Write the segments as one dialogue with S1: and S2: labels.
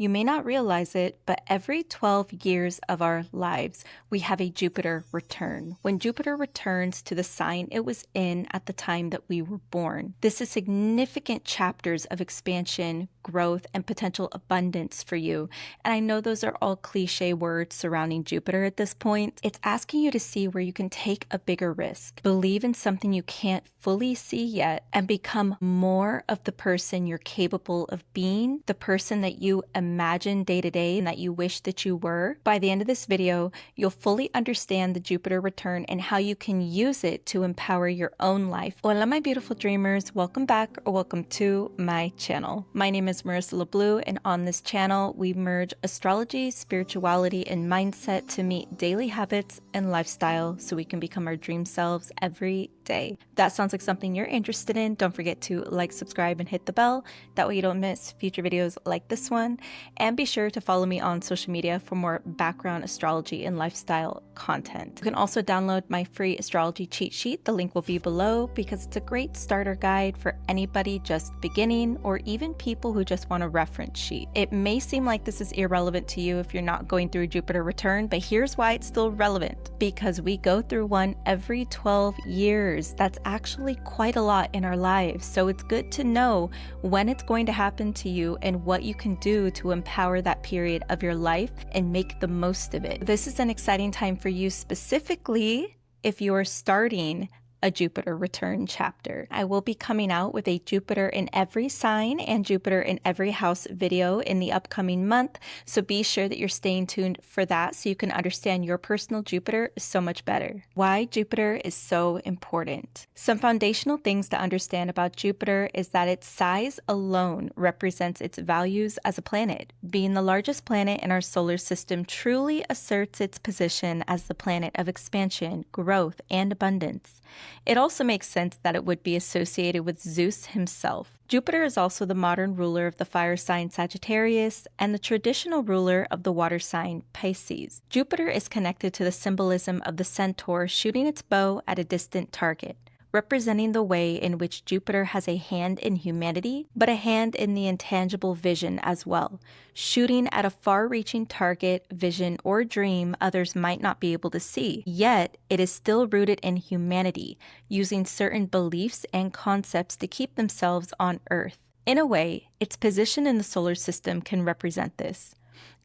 S1: You may not realize it, but every 12 years of our lives, we have a Jupiter return. When Jupiter returns to the sign it was in at the time that we were born, this is significant chapters of expansion, growth, and potential abundance for you. And I know those are all cliche words surrounding Jupiter at this point. It's asking you to see where you can take a bigger risk, believe in something you can't fully see yet, and become more of the person you're capable of being, the person that you imagine day to day and that you wish that you were. By the end of this video, you'll fully understand the Jupiter return and how you can use it to empower your own life. Hola, my beautiful dreamers. Welcome back or welcome to my channel. My name is Marisa LaBlue, and on this channel, we merge astrology, spirituality, and mindset to meet daily habits and lifestyle so we can become our dream selves every day. If that sounds like something you're interested in, don't forget to like, subscribe, and hit the bell. That way you don't miss future videos like this one. And be sure to follow me on social media for more background astrology and lifestyle content. You can also download my free astrology cheat sheet. The link will be below because it's a great starter guide for anybody just beginning or even people who just want a reference sheet. It may seem like this is irrelevant to you if you're not going through Jupiter return, but here's why it's still relevant. Because we go through one every 12 years. That's actually quite a lot in our lives. So it's good to know when it's going to happen to you and what you can do to empower that period of your life and make the most of it. This is an exciting time for you specifically if you're starting a Jupiter return chapter. I will be coming out with a Jupiter in every sign and Jupiter in every house video in the upcoming month, so be sure that you're staying tuned for that so you can understand your personal Jupiter so much better. Why Jupiter is so important. Some foundational things to understand about Jupiter is that its size alone represents its values as a planet. Being the largest planet in our solar system truly asserts its position as the planet of expansion, growth, and abundance. It also makes sense that it would be associated with Zeus himself. Jupiter is also the modern ruler of the fire sign Sagittarius and the traditional ruler of the water sign Pisces. Jupiter is connected to the symbolism of the centaur shooting its bow at a distant target, representing the way in which Jupiter has a hand in humanity, but a hand in the intangible vision as well, shooting at a far-reaching target, vision, or dream others might not be able to see. Yet, it is still rooted in humanity, using certain beliefs and concepts to keep themselves on Earth. In a way, its position in the solar system can represent this.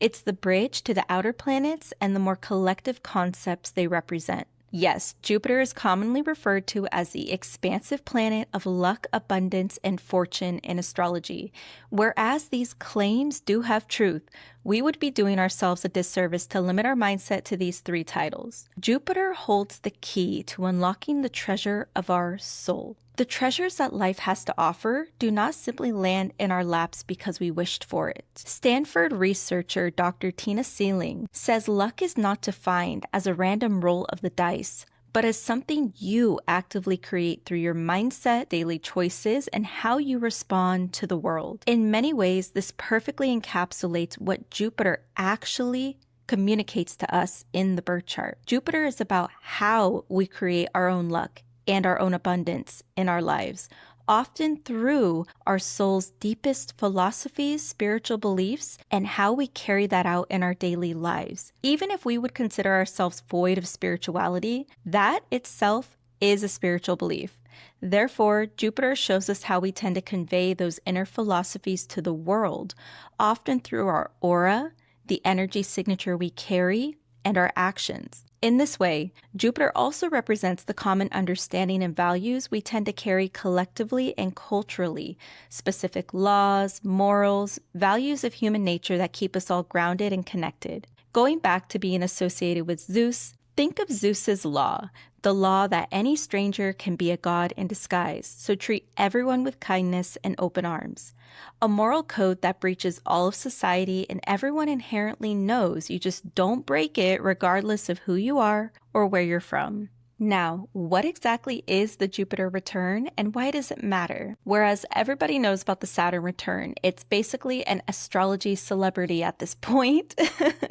S1: It's the bridge to the outer planets and the more collective concepts they represent. Yes, Jupiter is commonly referred to as the expansive planet of luck, abundance, and fortune in astrology. Whereas these claims do have truth, we would be doing ourselves a disservice to limit our mindset to these three titles. Jupiter holds the key to unlocking the treasure of our soul. The treasures that life has to offer do not simply land in our laps because we wished for it. Stanford researcher Dr. Tina Sealing says luck is not defined as a random roll of the dice, but as something you actively create through your mindset, daily choices, and how you respond to the world. In many ways, this perfectly encapsulates what Jupiter actually communicates to us in the birth chart. Jupiter is about how we create our own luck and our own abundance in our lives, often through our soul's deepest philosophies, spiritual beliefs, and how we carry that out in our daily lives. Even if we would consider ourselves void of spirituality, that itself is a spiritual belief. Therefore, Jupiter shows us how we tend to convey those inner philosophies to the world, often through our aura, the energy signature we carry, and our actions. In this way, Jupiter also represents the common understanding and values we tend to carry collectively and culturally, specific laws, morals, values of human nature that keep us all grounded and connected. Going back to being associated with Zeus, think of Zeus's law, the law that any stranger can be a god in disguise, so treat everyone with kindness and open arms. A moral code that breaches all of society and everyone inherently knows you just don't break it regardless of who you are or where you're from. Now, what exactly is the Jupiter return and why does it matter? Whereas everybody knows about the Saturn return, it's basically an astrology celebrity at this point.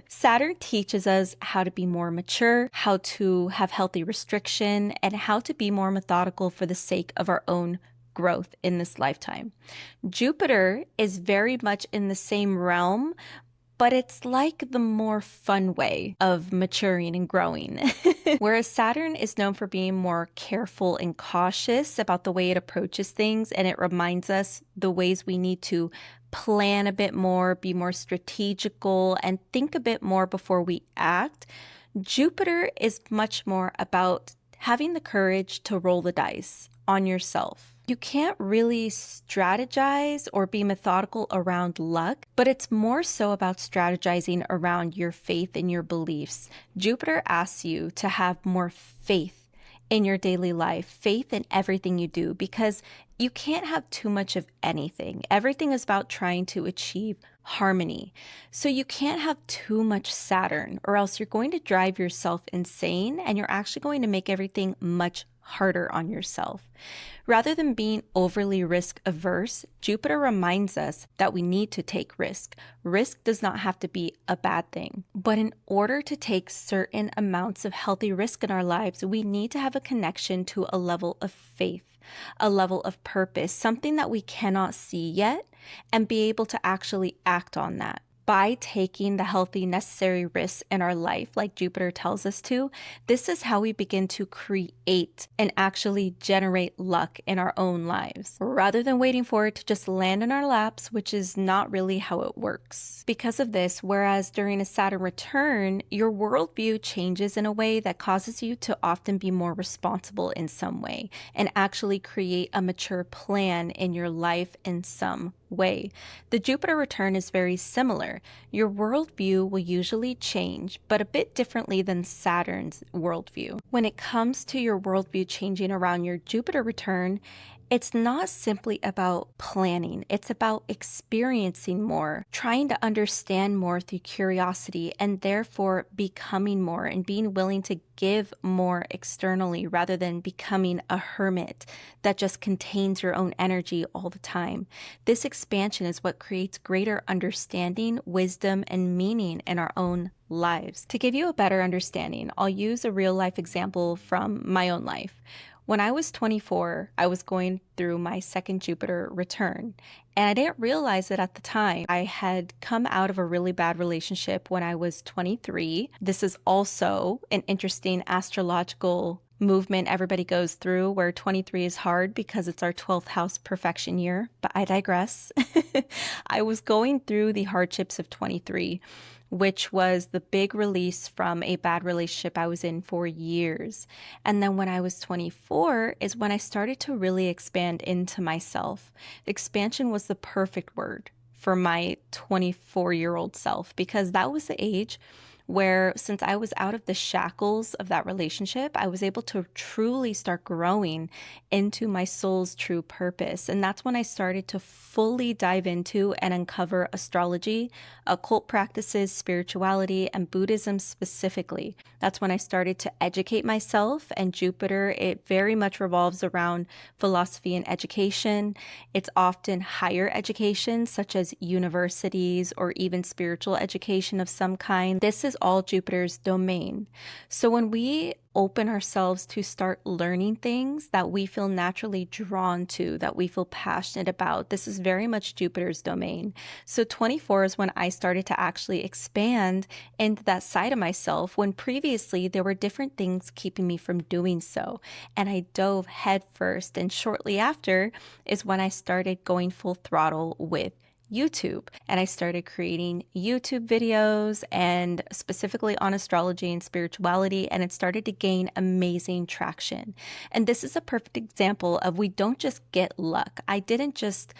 S1: Saturn teaches us how to be more mature, how to have healthy restriction, and how to be more methodical for the sake of our own growth in this lifetime. Jupiter is very much in the same realm, but it's like the more fun way of maturing and growing. Whereas Saturn is known for being more careful and cautious about the way it approaches things, and it reminds us the ways we need to plan a bit more, be more strategical, and think a bit more before we act. Jupiter is much more about having the courage to roll the dice on yourself. You can't really strategize or be methodical around luck, but it's more so about strategizing around your faith and your beliefs. Jupiter asks you to have more faith in your daily life, faith in everything you do, because you can't have too much of anything. Everything is about trying to achieve harmony. So you can't have too much Saturn, or else you're going to drive yourself insane and you're actually going to make everything much harder on yourself. Rather than being overly risk averse, Jupiter reminds us that we need to take risk. Risk does not have to be a bad thing, but in order to take certain amounts of healthy risk in our lives, we need to have a connection to a level of faith, a level of purpose, something that we cannot see yet, and be able to actually act on that. By taking the healthy, necessary risks in our life, like Jupiter tells us to, this is how we begin to create and actually generate luck in our own lives, rather than waiting for it to just land in our laps, which is not really how it works. Because of this, whereas during a Saturn return, your worldview changes in a way that causes you to often be more responsible in some way and actually create a mature plan in your life in some way. The Jupiter return is very similar. Your worldview will usually change, but a bit differently than Saturn's worldview. When it comes to your worldview changing around your Jupiter return, it's not simply about planning. It's about experiencing more, trying to understand more through curiosity, and therefore becoming more and being willing to give more externally rather than becoming a hermit that just contains your own energy all the time. This expansion is what creates greater understanding, wisdom, and meaning in our own lives. To give you a better understanding, I'll use a real life example from my own life. When I was 24, I was going through my second Jupiter return, and I didn't realize it at the time. I had come out of a really bad relationship when I was 23. This is also an interesting astrological movement everybody goes through, where 23 is hard because it's our 12th house perfection year, but I digress. I was going through the hardships of 23, which was the big release from a bad relationship I was in for years. And then when I was 24 is when I started to really expand into myself. Expansion was the perfect word for my 24-year-old self, because that was the age where, since I was out of the shackles of that relationship, I was able to truly start growing into my soul's true purpose. And that's when I started to fully dive into and uncover astrology, occult practices, spirituality, and Buddhism specifically. That's when I started to educate myself, and Jupiter, it very much revolves around philosophy and education. It's often higher education, such as universities or even spiritual education of some kind. This is all Jupiter's domain. So when we open ourselves to start learning things that we feel naturally drawn to, that we feel passionate about, this is very much Jupiter's domain. So 24 is when I started to actually expand into that side of myself, when previously there were different things keeping me from doing so. And I dove headfirst. And shortly after is when I started going full throttle with YouTube, and I started creating YouTube videos, and specifically on astrology and spirituality, and it started to gain amazing traction. And this is a perfect example of, we don't just get luck. I didn't just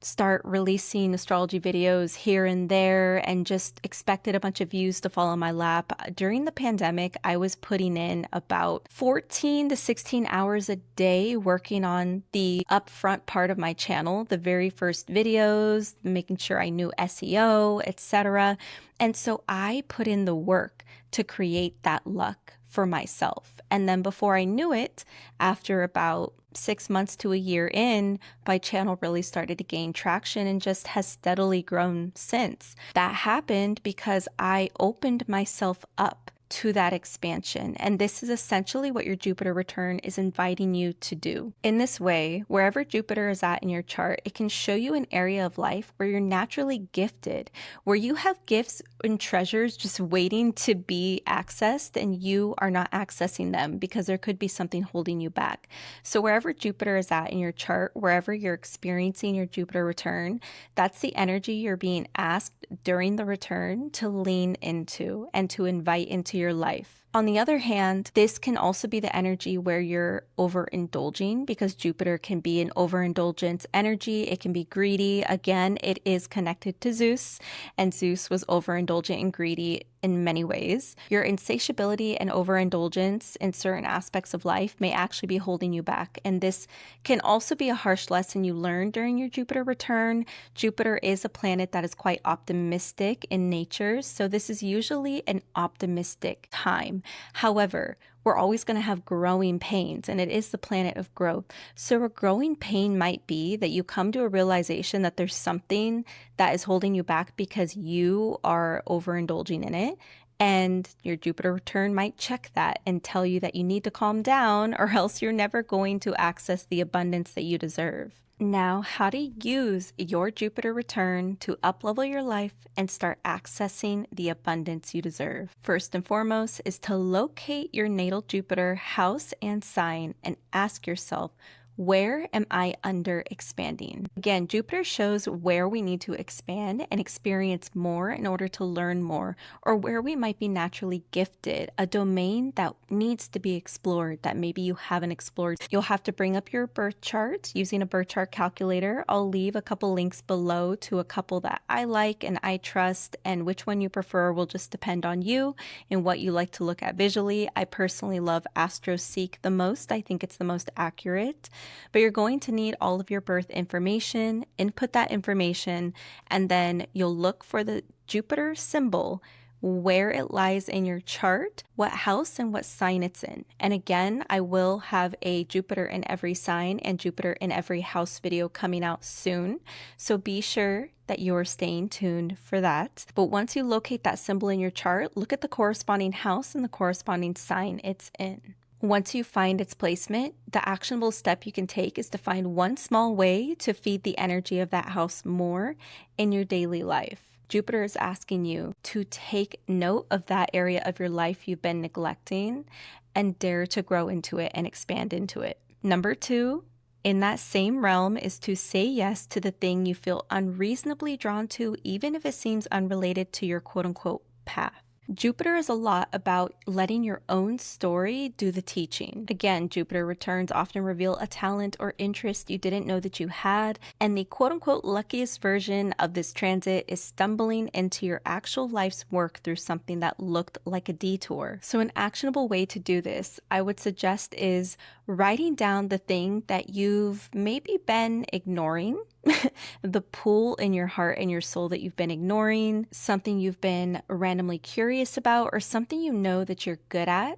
S1: start releasing astrology videos here and there and just expected a bunch of views to fall on my lap. During the pandemic, I was putting in about 14 to 16 hours a day working on the upfront part of my channel, the very first videos, making sure I knew SEO, etc. And so I put in the work to create that luck for myself. And then before I knew it, after about 6 months to a year in, my channel really started to gain traction and just has steadily grown since. That happened because I opened myself up to that expansion. And this is essentially what your Jupiter return is inviting you to do. In this way, wherever Jupiter is at in your chart, it can show you an area of life where you're naturally gifted, where you have gifts and treasures just waiting to be accessed and you are not accessing them because there could be something holding you back. So wherever Jupiter is at in your chart, wherever you're experiencing your Jupiter return, that's the energy you're being asked during the return to lean into and to invite into your life. On the other hand, this can also be the energy where you're overindulging, because Jupiter can be an overindulgence energy. It can be greedy. Again, it is connected to Zeus, and Zeus was overindulgent and greedy in many ways. Your insatiability and overindulgence in certain aspects of life may actually be holding you back. And this can also be a harsh lesson you learn during your Jupiter return. Jupiter is a planet that is quite optimistic in nature, so this is usually an optimistic time. However, we're always going to have growing pains, and it is the planet of growth. So a growing pain might be that you come to a realization that there's something that is holding you back because you are overindulging in it. And your Jupiter return might check that and tell you that you need to calm down, or else you're never going to access the abundance that you deserve. Now, how to use your Jupiter return to uplevel your life and start accessing the abundance you deserve. First and foremost is to locate your natal Jupiter house and sign and ask yourself, where am I under expanding? Again, Jupiter shows where we need to expand and experience more in order to learn more, or where we might be naturally gifted, a domain that needs to be explored that maybe you haven't explored. You'll have to bring up your birth chart using a birth chart calculator. I'll leave a couple links below to a couple that I like and I trust, and which one you prefer will just depend on you and what you like to look at visually. I personally love Astrology the most. I think it's the most accurate. But you're going to need all of your birth information, input that information, and then you'll look for the Jupiter symbol, where it lies in your chart, what house and what sign it's in. And again, I will have a Jupiter in every sign and Jupiter in every house video coming out soon. So be sure that you're staying tuned for that. But once you locate that symbol in your chart, look at the corresponding house and the corresponding sign it's in. Once you find its placement, the actionable step you can take is to find one small way to feed the energy of that house more in your daily life. Jupiter is asking you to take note of that area of your life you've been neglecting and dare to grow into it and expand into it. Number 2, in that same realm, is to say yes to the thing you feel unreasonably drawn to, even if it seems unrelated to your quote-unquote path. Jupiter is a lot about letting your own story do the teaching. Again, Jupiter returns often reveal a talent or interest you didn't know that you had, and the quote-unquote luckiest version of this transit is stumbling into your actual life's work through something that looked like a detour. So an actionable way to do this, I would suggest, is writing down the thing that you've maybe been ignoring, the pull in your heart and your soul that you've been ignoring, something you've been randomly curious about, or something you know that you're good at,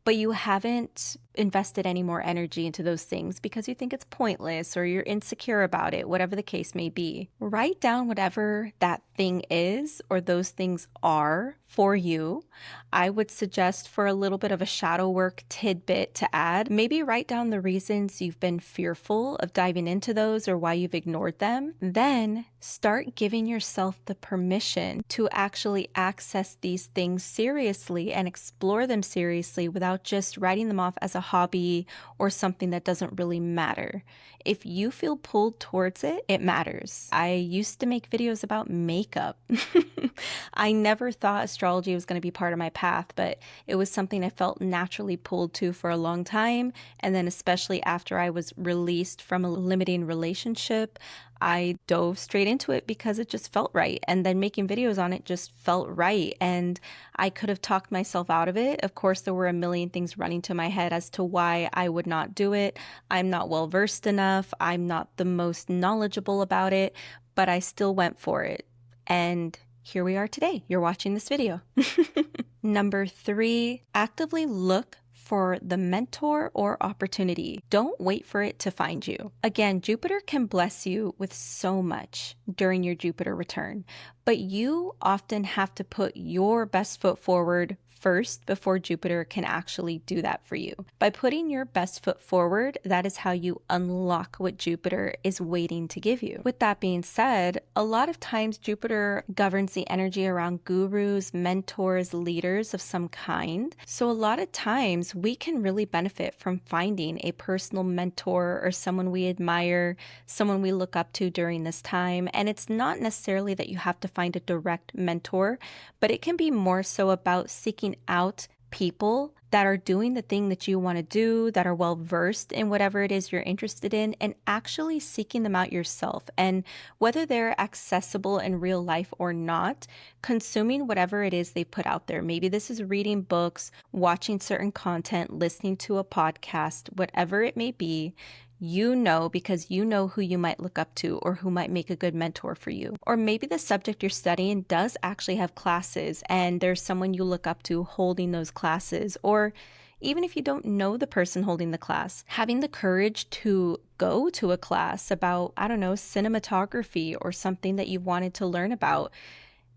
S1: but you haven't invested any more energy into those things because you think it's pointless or you're insecure about it, whatever the case may be. Write down whatever that thing is or those things are for you. I would suggest, for a little bit of a shadow work tidbit to add, maybe write down the reasons you've been fearful of diving into those or why you've ignored them. Then start giving yourself the permission to actually access these things seriously and explore them seriously without just writing them off as a hobby or something that doesn't really matter. If you feel pulled towards it, it matters. I used to make videos about makeup. I never thought astrology was going to be part of my path, but it was something I felt naturally pulled to for a long time. And then especially after I was released from a limiting relationship, I dove straight into it because it just felt right. And then making videos on it just felt right. And I could have talked myself out of it. Of course, there were a million things running to my head as to why I would not do it. I'm not well versed enough. I'm not the most knowledgeable about it, but I still went for it. And here we are today. You're watching this video. Number 3, actively look for the mentor or opportunity. Don't wait for it to find you. Again, Jupiter can bless you with so much during your Jupiter return, but you often have to put your best foot forward first before Jupiter can actually do that for you. By putting your best foot forward, that is how you unlock what Jupiter is waiting to give you. With that being said, a lot of times Jupiter governs the energy around gurus, mentors, leaders of some kind. So a lot of times we can really benefit from finding a personal mentor or someone we admire, someone we look up to during this time. And it's not necessarily that you have to find a direct mentor, but it can be more so about seeking out people that are doing the thing that you want to do, that are well versed in whatever it is you're interested in, and actually seeking them out yourself. And whether they're accessible in real life or not, consuming whatever it is they put out there. Maybe this is reading books, watching certain content, listening to a podcast, whatever it may be. You know, because you know who you might look up to or who might make a good mentor for you. Or maybe the subject you're studying does actually have classes and there's someone you look up to holding those classes. Or even if you don't know the person holding the class, having the courage to go to a class about, I don't know, cinematography or something that you wanted to learn about.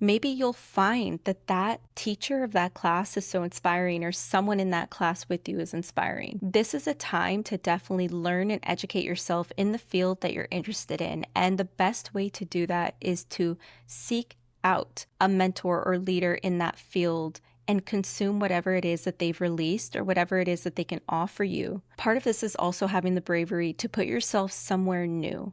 S1: Maybe you'll find that that teacher of that class is so inspiring, or someone in that class with you is inspiring. This is a time to definitely learn and educate yourself in the field that you're interested in. And the best way to do that is to seek out a mentor or leader in that field and consume whatever it is that they've released or whatever it is that they can offer you. Part of this is also having the bravery to put yourself somewhere new,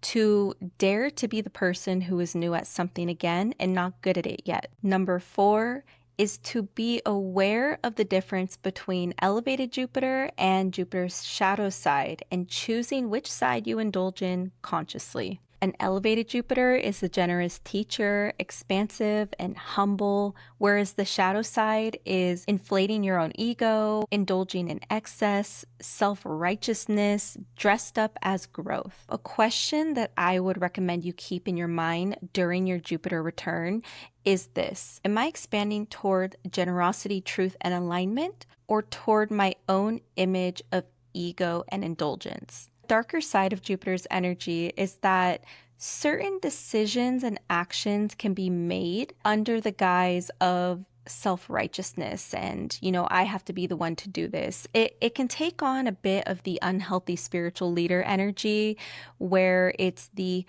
S1: to dare to be the person who is new at something again and not good at it yet. Number 4 is to be aware of the difference between elevated Jupiter and Jupiter's shadow side and choosing which side you indulge in consciously. An elevated Jupiter is the generous teacher, expansive and humble, whereas the shadow side is inflating your own ego, indulging in excess, self-righteousness, dressed up as growth. A question that I would recommend you keep in your mind during your Jupiter return is this: am I expanding toward generosity, truth, and alignment, or toward my own image of ego and indulgence? Darker side of Jupiter's energy is that certain decisions and actions can be made under the guise of self-righteousness and, I have to be the one to do this. It can take on a bit of the unhealthy spiritual leader energy where it's the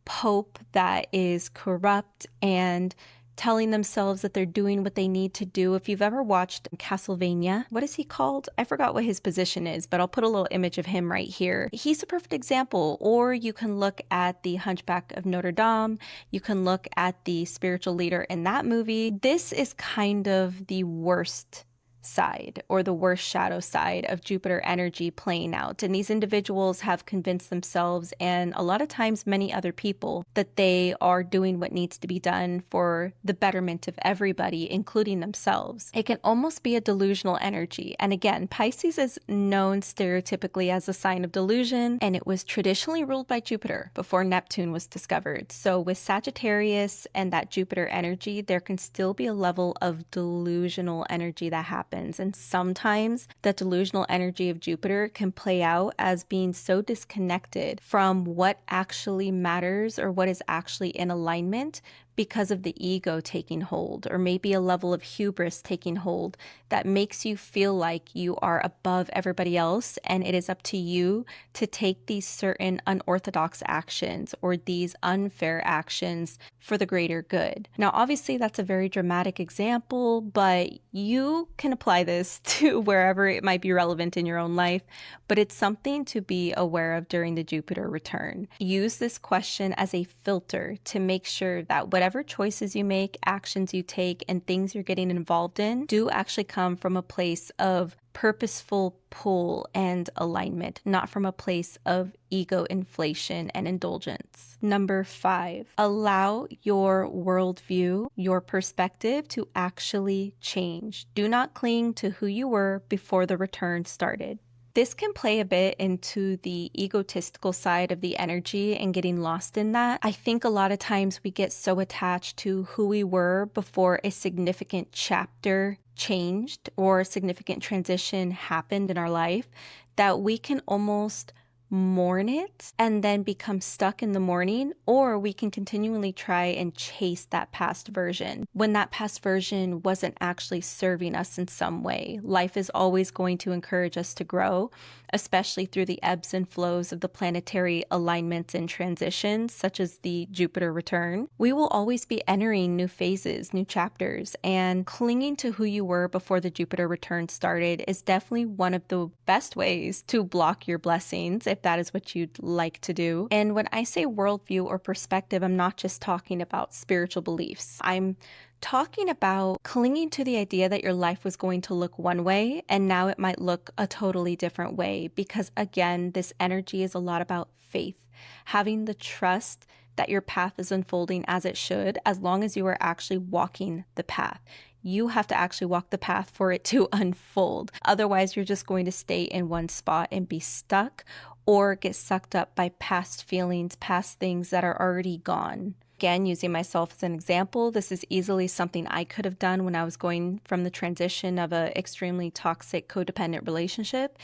S1: Pope that is corrupt and telling themselves that they're doing what they need to do. If you've ever watched Castlevania, what is he called? I forgot what his position is, but I'll put a little image of him right here. He's a perfect example. Or you can look at the Hunchback of Notre Dame. You can look at the spiritual leader in that movie. This is kind of the worst side, or the worst shadow side of Jupiter energy playing out. And these individuals have convinced themselves, and a lot of times many other people, that they are doing what needs to be done for the betterment of everybody, including themselves. It can almost be a delusional energy. And again, Pisces is known stereotypically as a sign of delusion, and it was traditionally ruled by Jupiter before Neptune was discovered. So with Sagittarius and that Jupiter energy, there can still be a level of delusional energy that happens. And sometimes that delusional energy of Jupiter can play out as being so disconnected from what actually matters or what is actually in alignment because of the ego taking hold, or maybe a level of hubris taking hold that makes you feel like you are above everybody else, and it is up to you to take these certain unorthodox actions or these unfair actions for the greater good. Now, obviously, that's a very dramatic example, but you can apply this to wherever it might be relevant in your own life, but it's something to be aware of during the Jupiter return. Use this question as a filter to make sure that whatever choices you make, actions you take, and things you're getting involved in do actually come from a place of purposeful pull and alignment, not from a place of ego inflation and indulgence. Number 5, allow your worldview, your perspective to actually change. Do not cling to who you were before the return started. This can play a bit into the egotistical side of the energy and getting lost in that. I think a lot of times we get so attached to who we were before a significant chapter changed or a significant transition happened in our life that we can almost mourn it and then become stuck in the mourning, or we can continually try and chase that past version when that past version wasn't actually serving us in some way. Life is always going to encourage us to grow, especially through the ebbs and flows of the planetary alignments and transitions, such as the Jupiter return. We will always be entering new phases, new chapters, and clinging to who you were before the Jupiter return started is definitely one of the best ways to block your blessings, if that is what you'd like to do. And when I say worldview or perspective, I'm not just talking about spiritual beliefs. I'm talking about clinging to the idea that your life was going to look one way and now it might look a totally different way, because again, this energy is a lot about faith, having the trust that your path is unfolding as it should, as long as you are actually walking the path. You have to actually walk the path for it to unfold. Otherwise, you're just going to stay in one spot and be stuck or get sucked up by past feelings, past things that are already gone. Again, using myself as an example, this is easily something I could have done when I was going from the transition of an extremely toxic codependent relationship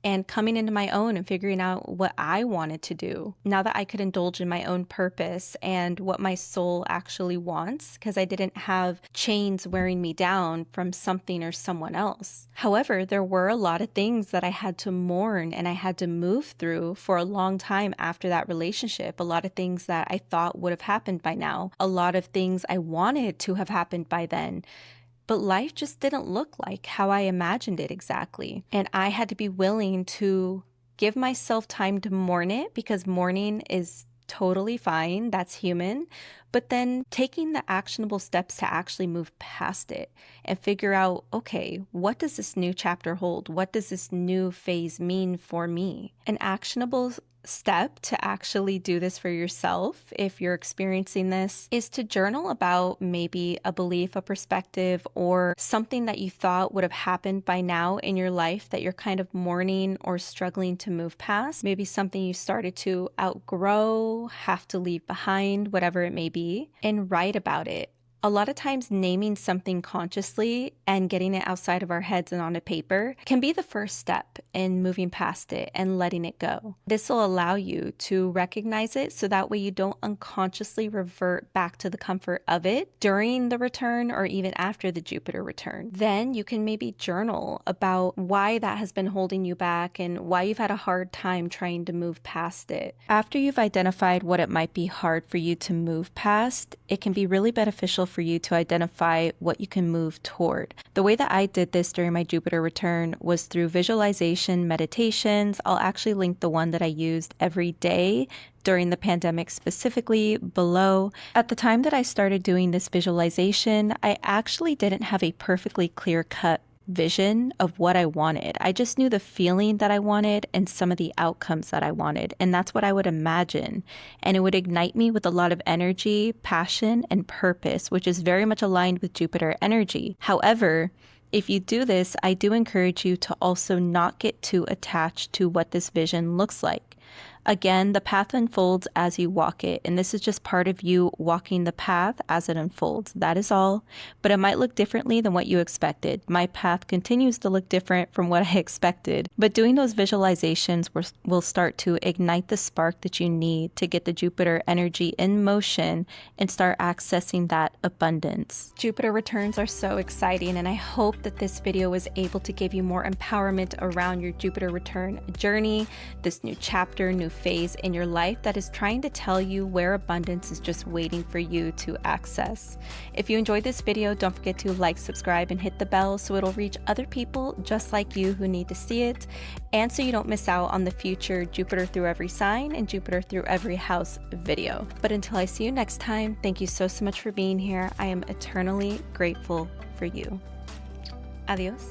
S1: and coming into my own and figuring out what I wanted to do. Now that I could indulge in my own purpose and what my soul actually wants, because I didn't have chains wearing me down from something or someone else. However, there were a lot of things that I had to mourn and I had to move through for a long time after that relationship. A lot of things that I thought would have happened by now. A lot of things I wanted to have happened by then. But life just didn't look like how I imagined it exactly. And I had to be willing to give myself time to mourn it, because mourning is totally fine. That's human. But then taking the actionable steps to actually move past it and figure out, okay, what does this new chapter hold? What does this new phase mean for me? An actionable step to actually do this for yourself, if you're experiencing this, is to journal about maybe a belief, a perspective, or something that you thought would have happened by now in your life that you're kind of mourning or struggling to move past. Maybe something you started to outgrow, have to leave behind, whatever it may be, and write about it. A lot of times naming something consciously and getting it outside of our heads and onto paper can be the first step in moving past it and letting it go. This will allow you to recognize it so that way you don't unconsciously revert back to the comfort of it during the return or even after the Jupiter return. Then you can maybe journal about why that has been holding you back and why you've had a hard time trying to move past it. After you've identified what it might be hard for you to move past, it can be really beneficial for you to identify what you can move toward. The way that I did this during my Jupiter return was through visualization meditations. I'll actually link the one that I used every day during the pandemic specifically below. At the time that I started doing this visualization, I actually didn't have a perfectly clear-cut vision of what I wanted. I just knew the feeling that I wanted and some of the outcomes that I wanted, and that's what I would imagine. And it would ignite me with a lot of energy, passion, and purpose, which is very much aligned with Jupiter energy. However, if you do this, I do encourage you to also not get too attached to what this vision looks like. Again, the path unfolds as you walk it, and this is just part of you walking the path as it unfolds. That is all, but it might look differently than what you expected. My path continues to look different from what I expected, but doing those visualizations will start to ignite the spark that you need to get the Jupiter energy in motion and start accessing that abundance. Jupiter returns are so exciting, and I hope that this video was able to give you more empowerment around your Jupiter return journey, this new chapter, new phase in your life that is trying to tell you where abundance is just waiting for you to access. If you enjoyed this video, don't forget to like, subscribe, and hit the bell so it'll reach other people just like you who need to see it, and so you don't miss out on the future Jupiter through every sign and Jupiter through every house video. But until I see you next time, thank you so much for being here. I am eternally grateful for you. Adios.